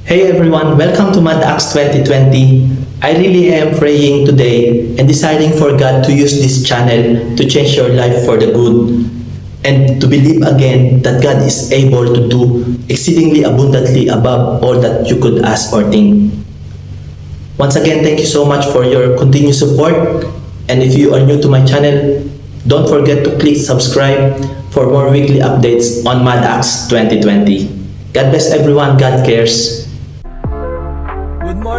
Hey everyone, welcome to Mad Acts 2020. I really am praying today and deciding for God to use this channel to change your life for the good and to believe again that God is able to do exceedingly abundantly above all that you could ask or think. Once again, thank you so much for your continued support, and if you are new to my channel, don't forget to click subscribe for more weekly updates on Mad Acts 2020. God bless everyone, God cares.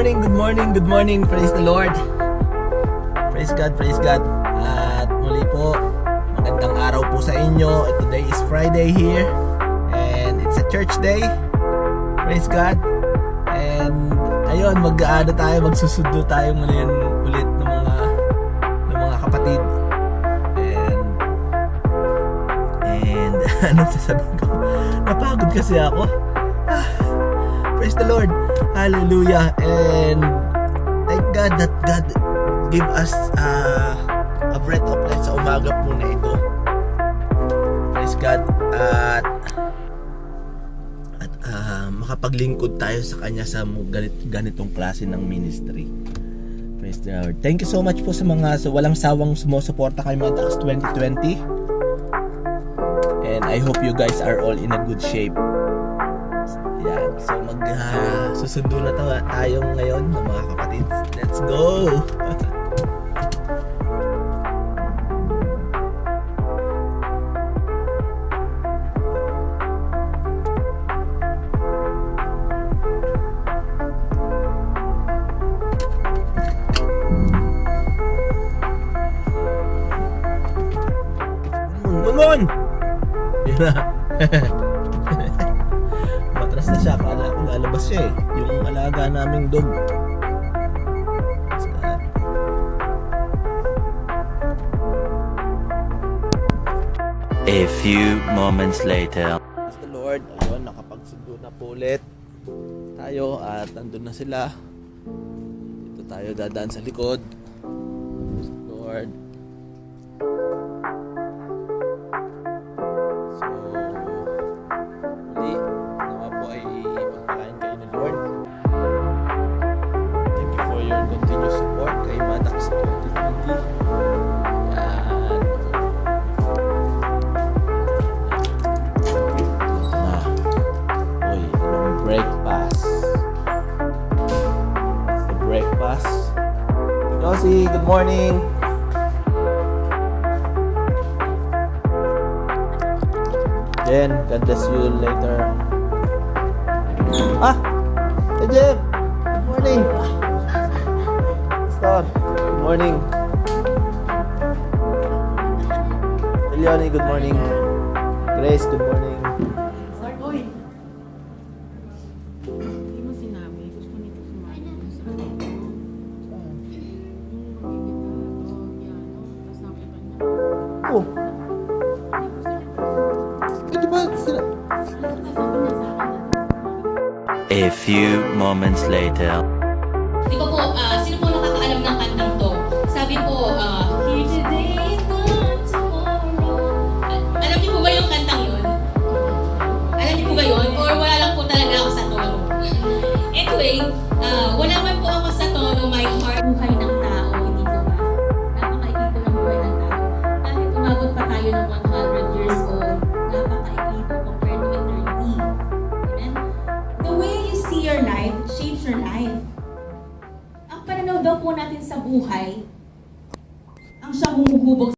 Good morning, praise the Lord. Praise God. At muli po, magandang araw po sa inyo. Today is Friday here, and it's a church day. Praise God. And ayun, magsusundo tayo ngayon ulit ng mga kapatid. And anong sasabihin ko? Napagod kasi ako. Praise the Lord. Hallelujah. And thank God that God gave us a breath of life sa umaga po na ito. Praise God. At makapaglingkod tayo sa Kanya sa ganitong klase ng ministry. Praise the Lord. Thank you so much po sa walang sawang sumusuporta kay Mad Acts 2020. And I hope you guys are all in a good shape. Yan. So susundo na tayo ngayon mga kapatid. Let's go! Munmun! Yun na. Matras na siya. Akala ko lalabas siya eh. Yung alaga naming dog. A few moments later. Praise the Lord. Ayun, nakapagsundo na po ulit tayo at nandun na sila. Dito tayo dadaan sa likod. Praise the Lord. Continuous support kay Mad Acts 2020. Anong breakfast? The breakfast. Josie, good morning. Jen, God bless you later. Hey Jen, good morning. Good morning. Leonie, good morning. Grace, good morning. Oy! Hindi mo sinabi. Gusto nito sumali sa ano. Yung piano. Tapos nakita niya. Oh. Di ba sila? Sabi niya sa akin na A few moments later. Di ba po, sino po nakakaalam ng kantang to? Sabi po, here today, gone tomorrow. Alam niyo po ba yung kantang yun? Alam niyo po ba yun? Or wala lang po talaga ako sa tono? Anyway, wala man po ako sa tono, my heart. Buhay ng tao, hindi po ba? Napakaikito ng buhay ng tao. Kahit umabot pa tayo ng 100 years old, napakaikito compared to eternity. Amen? The way you see your life shapes your life. Ang pananaw daw po natin sa buhay, ang siyang humuhubog